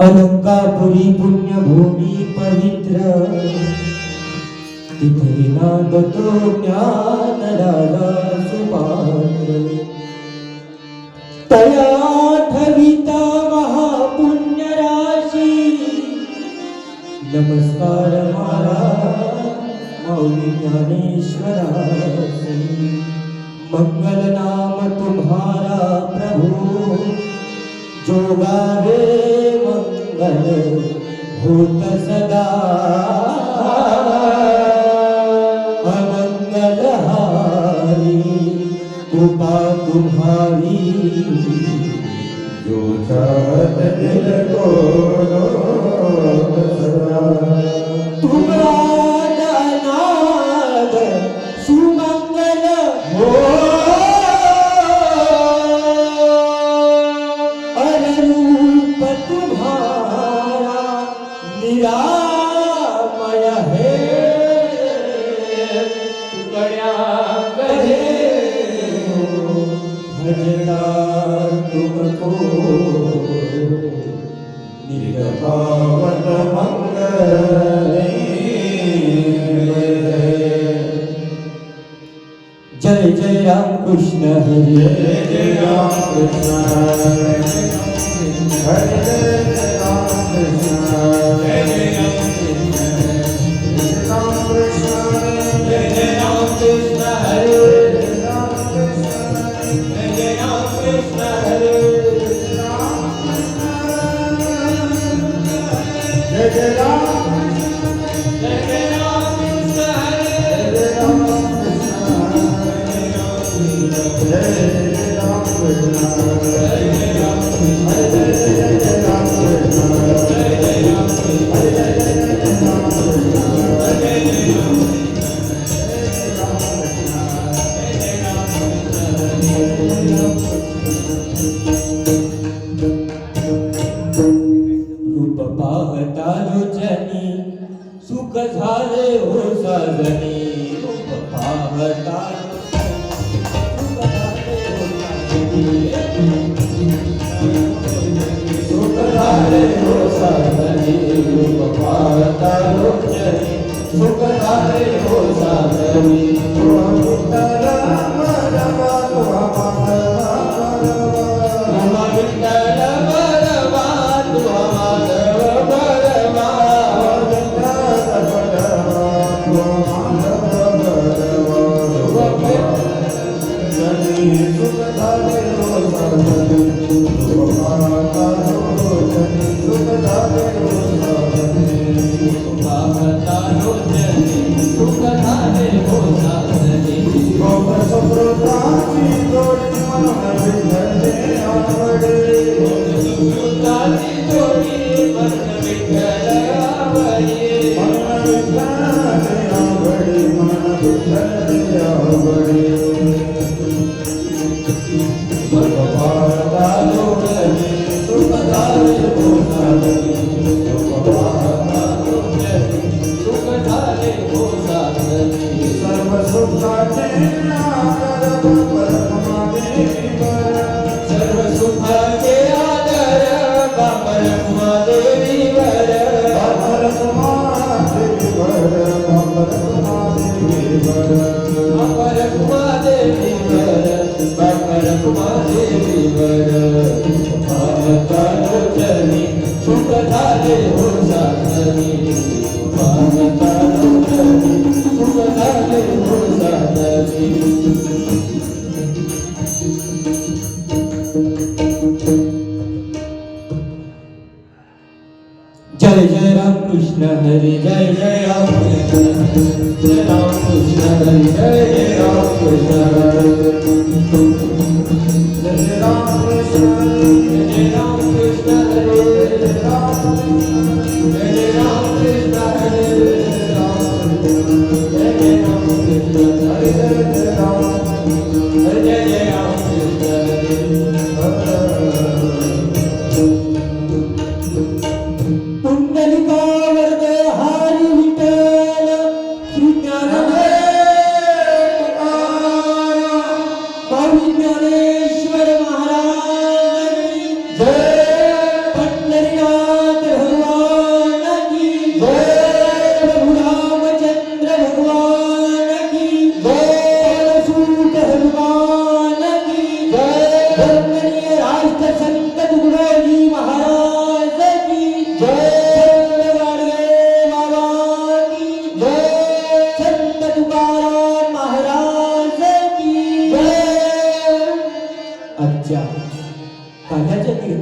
अलंकापुरी पुण्यभूमी पवित्र, तिथे नांदतो ज्ञानराजा सुपात्र. तया ठविता महापुण्य राशी, नमस्कार मारा मौली ज्ञानेश्वरासी. मंगल नाम तुम्हारा प्रभु, जो गावे मंगल होत सदा. अमंगलहारी कृपा तुम्हारी, जो चाहत दिल को सदा. तुम्हारा नाद सुमंगल हो, रूप तुम्हारा निरामय है. तुकड्या कहे भजता तुमको, निर्भावत मंगल. जय जय राम कृष्ण हरे, जय जय राम कृष्ण हरे, हरे जय राम कृष्ण, जय जय राम कृष्ण, जय जय राम कृष्ण हरे, जय जय राम कृष्ण हरे, जय जय राम, जय जय राम कृष्ण हरे, जय राम कृष्ण, जय राम कृष्ण, जय राम कृष्ण, रूप पाहता लोचनी, सुख झाले हो साजनी. रूप पाहता सुख झाले हो साजनी, सुख झाले हो साजनी. रूप पाहता लोचनी, सुख झाले हो साजनी. जय जय राम कृष्ण हरे, जय जय राम कृष्ण, जय राम कृष्ण हरे, जय जय राम कृष्ण हरे, जय राम कृष्ण, जय राम कृष्ण हरे, जय राम कृष्ण, जय राम कृष्ण हरे, जय राम कृष्ण हरे, जय राम, जय जय राम कृष्ण हरे. पुंडलिका वरद हरी विठ्ठल, श्री ज्ञानदेव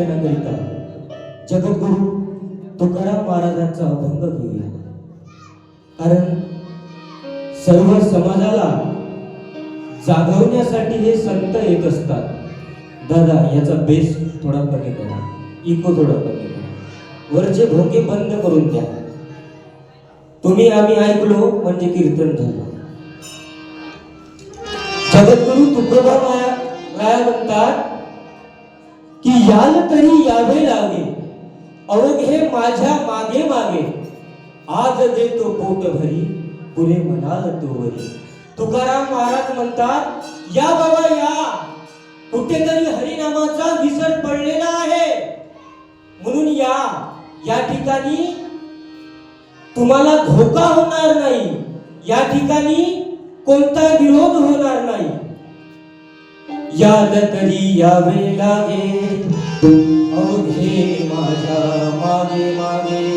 कीर्तनाकरिता जगद्गुरु तुकाराम महाराजांचा अभंग घेऊया. कारण सर्व समाजाला जागवण्यासाठी हे संत येत असतात. दादा याचा बेस थोडा कमी करा, इको थोडा कमी करा, वरचे भोंगे बंद करून द्या. तुम्ही आम्ही ऐकलो म्हणजे कीर्तन झालं. जगद्गुरु तुकोबा राया म्हणतात की याल तरी यावे लागे, अवघे माझ्या मागे मागे, आज देतो पोट भरी, पुरे म्हणाल तोवरी. तुकाराम महाराज म्हणतात या बाबा या, कुठेतरी हरिनामाचा विसर पडलेला आहे, म्हणून या ठिकाणी तुम्हाला धोका होणार नाही, या ठिकाणी कोणता विरोध होणार नाही. याद तरी यावे लागे, अवघे माझ्या मागे मागे,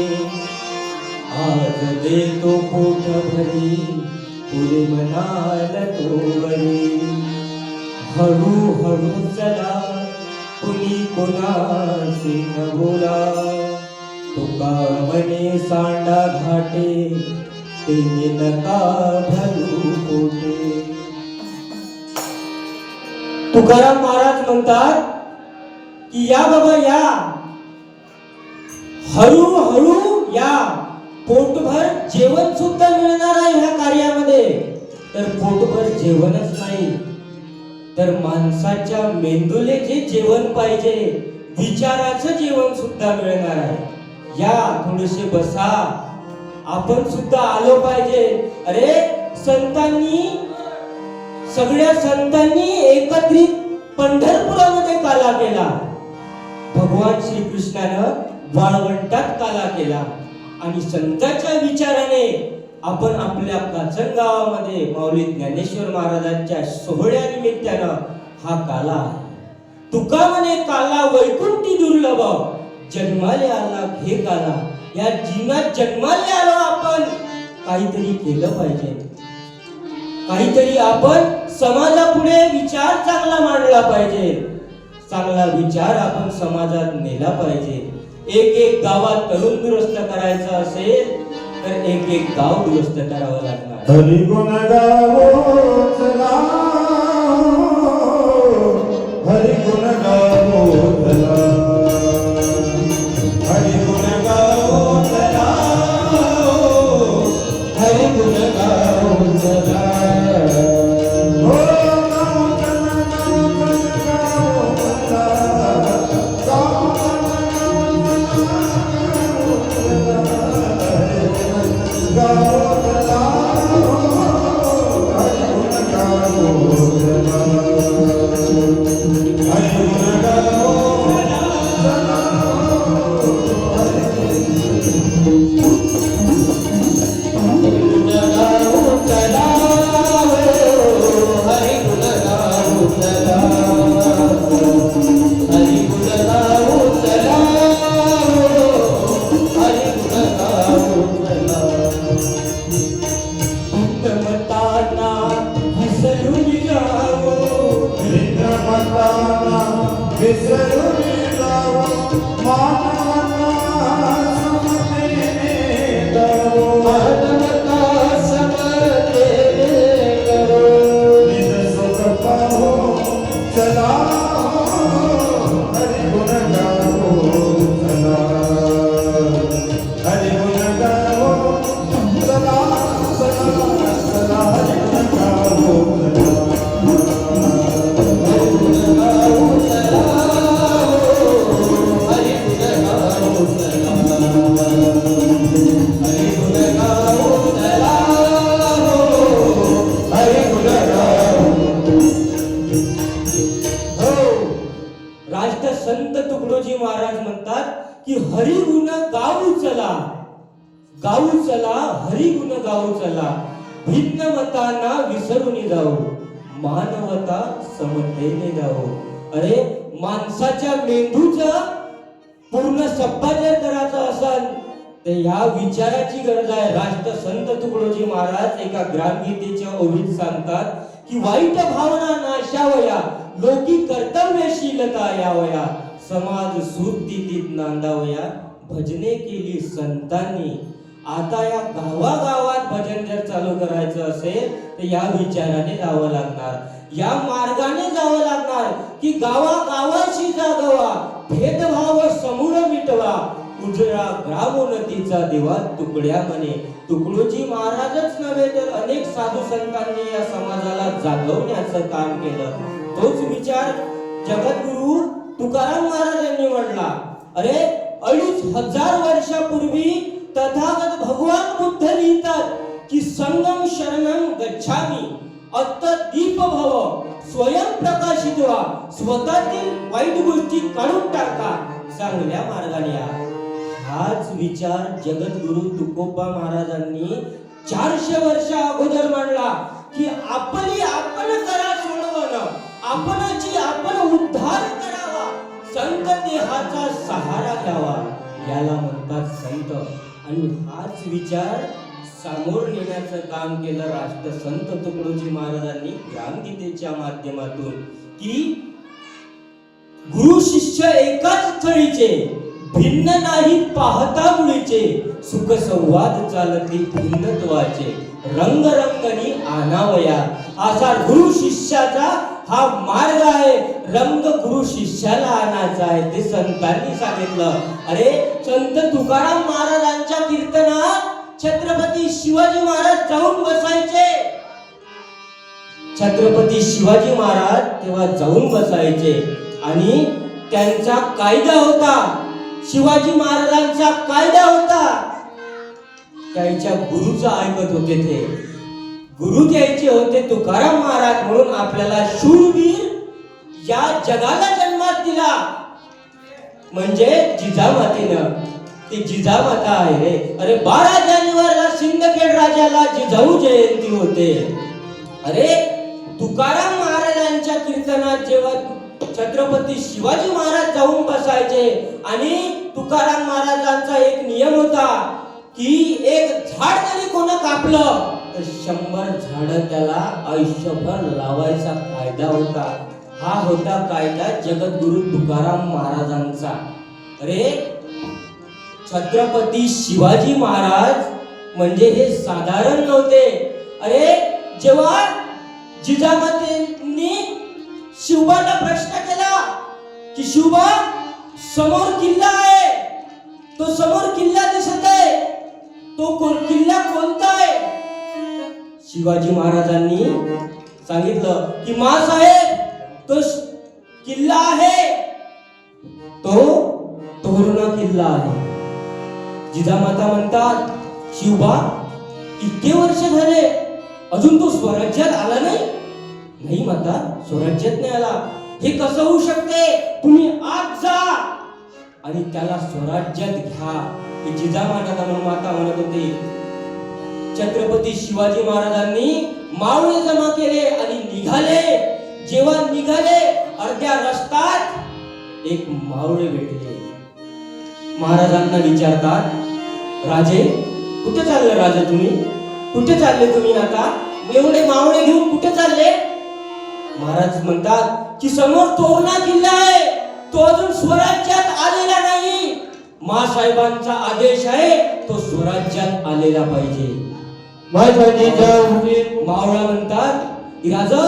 आज देतो पोट भरी, पुरे म्हणाल तोवरी. हळू हळू चला, कुणी कोणाशी न बोला, तुका मने सांडा घाटे, तेने नका भरू पोटे. तुकाराम महाराज म्हणतात की या बाबा या, हळूहळू या, पोटभर जेवण सुद्धा मिळणार आहे ह्या कार्यामध्ये. तर पोटभर जेवणच नाही, तर माणसाच्या मेंदूले जे जेवण पाहिजे, विचाराचं जेवण सुद्धा मिळणार आहे. या थोडेसे बसा, आपण सुद्धा आलो पाहिजे. अरे संतांनी, सगळ्या संतांनी एकत्रित पंढरपुरामध्ये काला केला. भगवान श्रीकृष्णानं वाळवंटात काला केला आणि संतांच्या विचाराने आपण आपल्या काचन गावामध्ये माऊली ज्ञानेश्वर महाराजांच्या सोहळ्यानिमित्तानं हा काला आहे. तुका म्हणे काला वैकुंठी दुर्लभ, जन्माले आला घे काला. या जीवनात जन्माले आलो आपण, काहीतरी केलं पाहिजे, काहीतरी आपण समाजापुढे विचार चांगला मांडला पाहिजे, चांगला विचार आपण समाजात नेला पाहिजे. एक गावात तरुण दुरुस्त करायचं असेल तर एक गाव दुरुस्त करावं लागणार. हरी गुण गावो चला, हरी गुण गावो चला, हरी गुण गावो चला, हरी गुण गावो चला. संत तुकडोजी महाराज म्हणतात की हरी गुण गाऊ चला, गाऊ चला, हरी गुण गाऊ चला, भिन्न मतांना विसरून जाऊ, मानवता समतेने जाऊ. अरे माणसाच्या मेंदूचा पूर्ण सप्पाजर करायचा असेल तर या विचाराची गरज आहे. राष्ट्र संत तुकडोजी महाराज एका ग्रामगीतेच्या ओळीत सांगतात की वाईट भावना नाशावया, लोकी कर्तव्यशीलता यावया, समाज सुस्थितीत नांदावया भजने केली संतांनी. आता या गावागावात भजन जर चालू करायचं असेल तर या विचाराने जावं लागणार, या मार्गाने जावं लागणार की गावागावाशी जागवा, भेदभाव समूळ मिटवा, उजळा ग्रामोन्नतीचा दिवा तुकड्या म्हणे. तुकडोजी महाराजच नव्हे तर अनेक साधू संतांनी या समाजाला जागवण्याचं काम केलं. तोच विचार जगद्गुरु तुकाराम महाराजांनी म्हटला. अरे 2500 वर्षापूर्वी तथागत भगवान बुद्ध लिहितात की संगम शरणम गच्छामी, अत्त दीप भव, स्वयं प्रकाशित व्हा, स्वतःतील वाईट गोष्टी काढून टाका, चांगल्या मार्गाने या. हाच विचार जगद्गुरु तुकोबा महाराजांनी 400 वर्षा अगोदर मांडला की आपली आपण करा सोडवणं, आपणाची आपण उद्धार करावा, संत देहाचा सहारा घ्यावा, याला म्हणतात संत. आणि हाच विचार समोर नेण्याचं काम केलं राष्ट्रसंत तुकडोजी महाराजांनी ग्रामगीतेच्या माध्यमातून की गुरु शिष्य एकाच थळीचे, भिन्न नाही पाहता मुळीचे, सुख संवाद चालती भिन्नत्वाचे, रंग रंगनी आणावया. असा गुरु शिष्याचा हा मार्ग आहे, रंग गुरु शिष्याला आणायचा आहे, ते संतांनी सांगितलं. अरे संत तुकाराम महाराजांच्या कीर्तनात छत्रपती शिवाजी महाराज जाऊन बसायचे. छत्रपती शिवाजी महाराज तेव्हा जाऊन बसायचे आणि त्यांचा कायदा होता, शिवाजी महाराजांचा कायदा होता, त्यांच्या गुरुचा ऐकत होते. ते गुरु द्यायचे होते तुकाराम महाराज. म्हणून आपल्याला शूरवीर या जगाला जन्मात दिला म्हणजे जिजामातेनं. ते जिजामाता आहे रे. अरे 12 जानेवारीला सिंदखेड राजाला जिजाऊ जयंती होते. अरे तुकाराम महाराजांच्या कीर्तनात जेव्हा छत्रपती शिवाजी महाराज जाऊन बसायचे आणि तुकाराम महाराजांचा एक नियम होता की एक झाड जरी कोण कापलं तर 100 झाड त्याला आयुष्यभर लावायचा कायदा होता. हा होता कायदा जगद्गुरु तुकाराम महाराजांचा. अरे छत्रपती शिवाजी महाराज म्हणजे हे साधारण नव्हते. अरे जेव्हा जिजामातेंनी शिवबाला प्रश्न केला की शिवबा समोर किल्ला आहे, तो समोर किल्ला दिसत आहे, तो किल्ला कोणता आहे? शिवाजी महाराजांनी सांगितलं की मा साहेब तो किल्ला आहे, तो तोरणा किल्ला आहे. जिजामाता म्हणतात शिवबा इतके वर्ष झाले अजून तो स्वराज्यात आला नाही? नाही माता, स्वराज्यात नाही आला. हे कसं होऊ शकते? तुम्ही आज जा आणि त्याला स्वराज्यात घ्या. हे जिजामाता माता म्हणत होते. छत्रपती शिवाजी महाराजांनी मावळे जमा केले आणि निघाले. जेव्हा निघाले अर्ध्या रस्त्यात एक मावळे भेटले. महाराजांना विचारतात राजे कुठे चालले? राजे तुम्ही कुठे चालले? तुम्ही आता एवढे मावळे घेऊन कुठे चालले? महाराज म्हणतात की समोर तोरणा किल्ला आहे, तो अजून स्वराज्यात आलेला नाही. मासाहेबांचा आदेश आहे, तो स्वराज्यात आलेला पाहिजे. मावळा म्हणतात राजा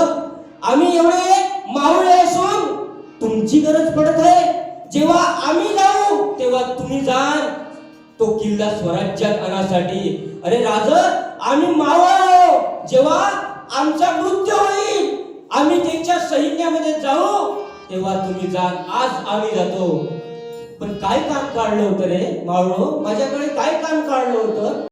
आम्ही एवढे मावळे असून तुमची गरज पडत आहे. जेव्हा आम्ही जाऊ तेव्हा तुम्ही जाल तो किल्ला स्वराज्यात आणण्यासाठी. अरे राजा आम्ही मावळ, जेव्हा आमचा मृत्यू होईल आम्ही त्यांच्या सैन्यामध्ये जाऊ तेव्हा तुम्ही जाल. आज आम्ही जातो. पण काय काम काढलं होतं रे मावळो? माझ्याकडे काय काम काढलं होतं?